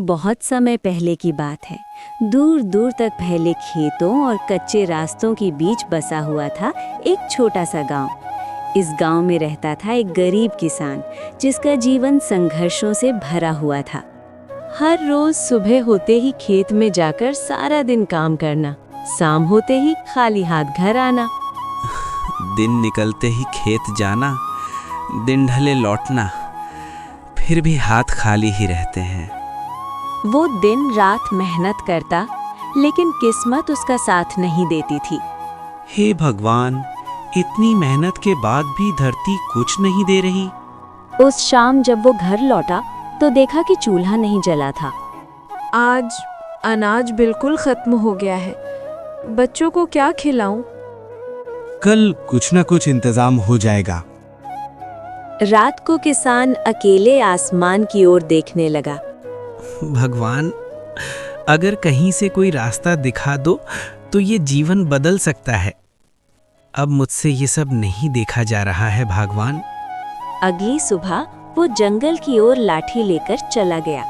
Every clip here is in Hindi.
बहुत समय पहले की बात है। दूर दूर तक फैले खेतों और कच्चे रास्तों के बीच बसा हुआ था एक छोटा सा गांव। इस गांव में रहता था एक गरीब किसान, जिसका जीवन संघर्षों से भरा हुआ था। हर रोज सुबह होते ही खेत में जाकर सारा दिन काम करना, शाम होते ही खाली हाथ घर आना। दिन निकलते ही खेत जाना, दिन ढले लौटना, फिर भी हाथ खाली ही रहते हैं। वो दिन रात मेहनत करता, लेकिन किस्मत उसका साथ नहीं देती थी। हे भगवान, इतनी मेहनत के बाद भी धरती कुछ नहीं दे रही। उस शाम जब वो घर लौटा तो देखा कि चूल्हा नहीं जला था। आज अनाज बिल्कुल खत्म हो गया है। बच्चों को क्या खिलाऊं? कल कुछ न कुछ इंतजाम हो जाएगा। रात को किसान अकेले आसमान की ओर देखने लगा। भगवान, अगर कहीं से कोई रास्ता दिखा दो तो ये जीवन बदल सकता है। अब मुझसे ये सब नहीं देखा जा रहा है भगवान। अगली सुबह वो जंगल की ओर लाठी लेकर चला गया।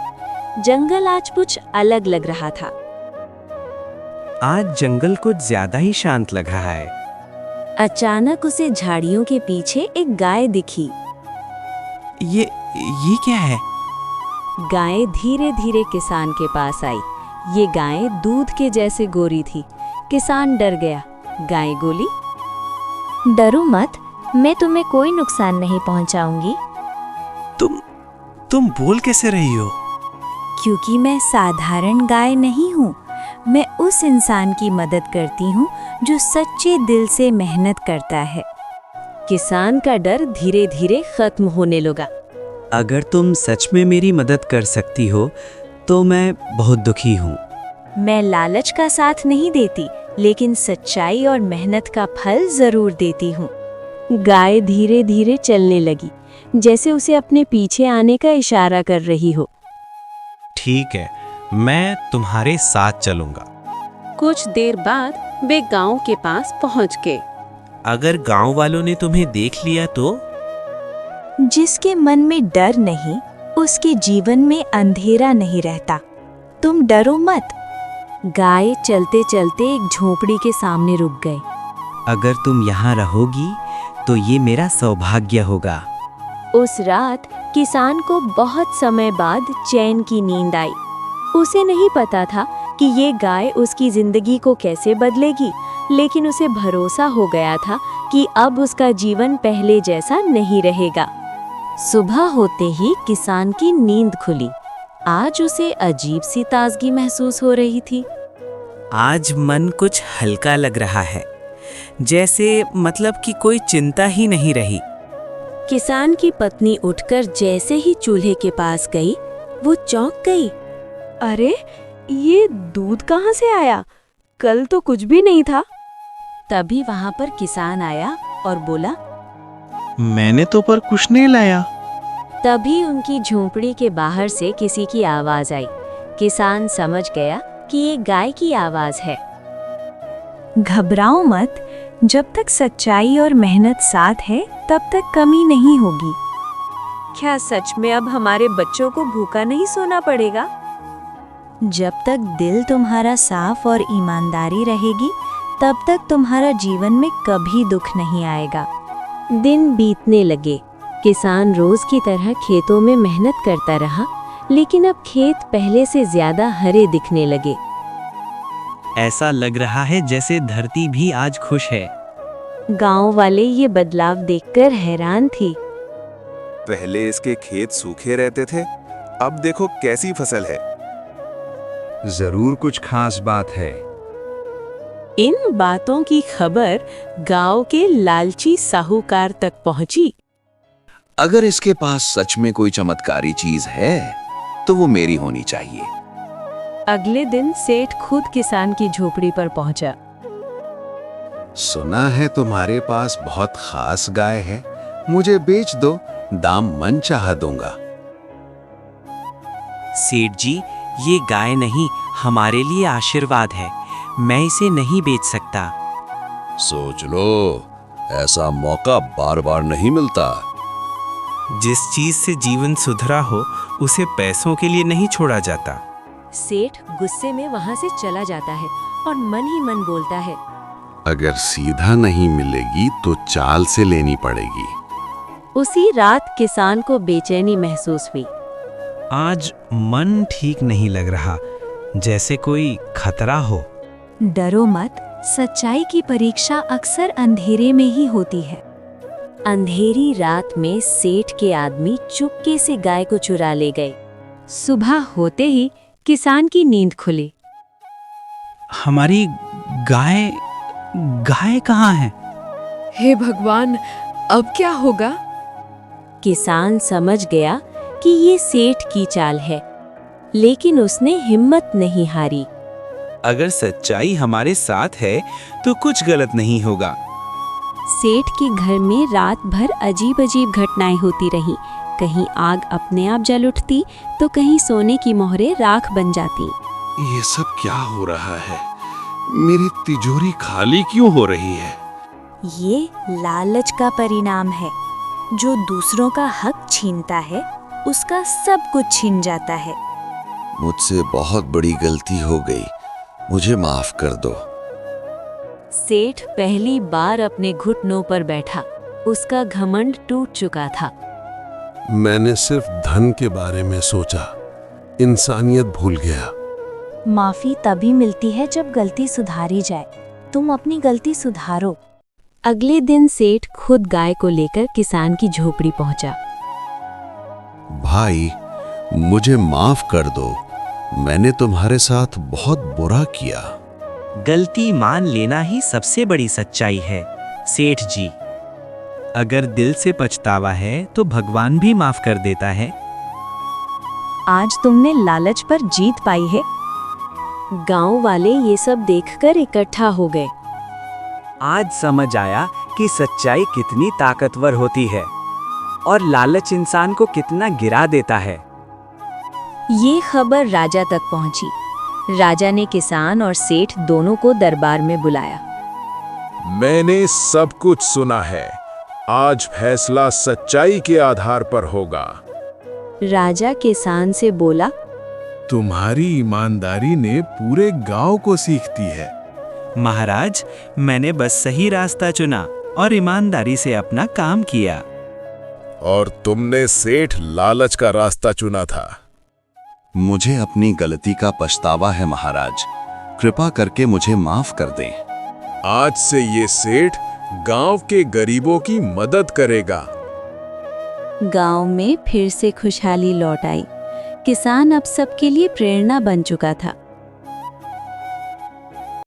जंगल आज कुछ अलग लग रहा था। आज जंगल कुछ ज्यादा ही शांत लग रहा है। अचानक उसे झाड़ियों के पीछे एक गाय दिखी। ये क्या है? गाय धीरे धीरे किसान के पास आई। ये गाय दूध के जैसे गोरी थी। किसान डर गया। गाय बोली, डरो मत, मैं तुम्हें कोई नुकसान नहीं पहुंचाऊंगी। तुम बोल कैसे रही हो? क्योंकि मैं साधारण गाय नहीं हूँ। मैं उस इंसान की मदद करती हूँ जो सच्चे दिल से मेहनत करता है। किसान का डर धीरे धीरे खत्म होने लगा। अगर तुम सच में मेरी मदद कर सकती हो तो मैं बहुत दुखी हूँ। मैं लालच का साथ नहीं देती, लेकिन सच्चाई और मेहनत का फल जरूर देती हूँ। गाय धीरे धीरे चलने लगी, जैसे उसे अपने पीछे आने का इशारा कर रही हो। ठीक है, मैं तुम्हारे साथ चलूंगा। कुछ देर बाद वे गांव के पास पहुंच गए। अगर गांव वालों ने तुम्हें देख लिया तो? जिसके मन में डर नहीं, उसके जीवन में अंधेरा नहीं रहता। तुम डरो मत। गाय चलते चलते एक झोपड़ी के सामने रुक गए। अगर तुम यहाँ रहोगी तो ये मेरा सौभाग्य होगा। उस रात किसान को बहुत समय बाद चैन की नींद आई। उसे नहीं पता था कि ये गाय उसकी जिंदगी को कैसे बदलेगी, लेकिन उसे भरोसा हो गया था कि अब उसका जीवन पहले जैसा नहीं रहेगा। सुबह होते ही किसान की नींद खुली। आज उसे अजीब सी ताजगी महसूस हो रही थी। आज मन कुछ हल्का लग रहा है, जैसे मतलब कि कोई चिंता ही नहीं रही। किसान की पत्नी उठकर जैसे ही चूल्हे के पास गई, वो चौंक गई। अरे, ये दूध कहाँ से आया? कल तो कुछ भी नहीं था। तभी वहां पर किसान आया और बोला, मैंने तो पर कुछ नहीं लाया। तभी उनकी झोंपड़ी के बाहर से किसी की आवाज आई। किसान समझ गया कि ये गाय की आवाज है। घबराओ मत, जब तक सच्चाई और मेहनत साथ है तब तक कमी नहीं होगी। क्या सच में अब हमारे बच्चों को भूखा नहीं सोना पड़ेगा? जब तक दिल तुम्हारा साफ और ईमानदारी रहेगी, तब तक तुम्हारा जीवन में कभी दुख नहीं आएगा। दिन बीतने लगे। किसान रोज की तरह खेतों में मेहनत करता रहा, लेकिन अब खेत पहले से ज्यादा हरे दिखने लगे। ऐसा लग रहा है जैसे धरती भी आज खुश है। गांव वाले ये बदलाव देखकर हैरान थे। पहले इसके खेत सूखे रहते थे, अब देखो कैसी फसल है। जरूर कुछ खास बात है। इन बातों की खबर गांव के लालची साहूकार तक पहुंची। अगर इसके पास सच में कोई चमत्कारी चीज है तो वो मेरी होनी चाहिए। अगले दिन सेठ खुद किसान की झोपड़ी पर पहुंचा। सुना है तुम्हारे पास बहुत खास गाय है, मुझे बेच दो, दाम मन चाहा दूंगा। सेठ जी, ये गाय नहीं, हमारे लिए आशीर्वाद है। मैं इसे नहीं बेच सकता। सोच लो, ऐसा मौका बार बार नहीं मिलता। जिस चीज से जीवन सुधरा हो उसे पैसों के लिए नहीं छोड़ा जाता। सेठ गुस्से में वहां से चला जाता है और मन ही मन बोलता है, अगर सीधा नहीं मिलेगी तो चाल से लेनी पड़ेगी। उसी रात किसान को बेचैनी महसूस हुई। आज मन ठीक नहीं लग रहा, जैसे कोई खतरा हो। डरो मत, सच्चाई की परीक्षा अक्सर अंधेरे में ही होती है। अंधेरी रात में सेठ के आदमी चुपके से गाय को चुरा ले गए। सुबह होते ही किसान की नींद खुली। हमारी गाय गाय कहाँ है? हे भगवान, अब क्या होगा? किसान समझ गया कि ये सेठ की चाल है, लेकिन उसने हिम्मत नहीं हारी। अगर सच्चाई हमारे साथ है तो कुछ गलत नहीं होगा। सेठ के घर में रात भर अजीब अजीब घटनाएं होती रहीं। कहीं आग अपने आप जल उठती तो कहीं सोने की मोहरें राख बन जाती। ये सब क्या हो रहा है? मेरी तिजोरी खाली क्यों हो रही है? ये लालच का परिणाम है। जो दूसरों का हक छीनता है उसका सब कुछ छीन जाता है। मुझसे बहुत बड़ी गलती हो गई, मुझे माफ कर दो। सेठ पहली बार अपने घुटनों पर बैठा। उसका घमंड टूट चुका था। मैंने सिर्फ धन के बारे में सोचा, इंसानियत भूल गया। माफी तभी मिलती है जब गलती सुधारी जाए। तुम अपनी गलती सुधारो। अगले दिन सेठ खुद गाय को लेकर किसान की झोपड़ी पहुंचा। भाई, मुझे माफ कर दो, मैंने तुम्हारे साथ बहुत बुरा किया। गलती मान लेना ही सबसे बड़ी सच्चाई है सेठ जी। अगर दिल से पछतावा है तो भगवान भी माफ कर देता है। आज तुमने लालच पर जीत पाई है। गांव वाले ये सब देखकर इकट्ठा हो गए। आज समझ आया कि सच्चाई कितनी ताकतवर होती है और लालच इंसान को कितना गिरा देता है। ये खबर राजा तक पहुंची। राजा ने किसान और सेठ दोनों को दरबार में बुलाया। मैंने सब कुछ सुना है, आज फैसला सच्चाई के आधार पर होगा। राजा किसान से बोला, तुम्हारी ईमानदारी ने पूरे गांव को सीख दी है। महाराज, मैंने बस सही रास्ता चुना और ईमानदारी से अपना काम किया। और तुमने सेठ लालच का रास्ता चुना था। मुझे अपनी गलती का पछतावा है महाराज, कृपा करके मुझे माफ कर दें। आज से ये सेठ गांव के गरीबों की मदद करेगा। गांव में फिर से खुशहाली लौट आई। किसान अब सबके लिए प्रेरणा बन चुका था।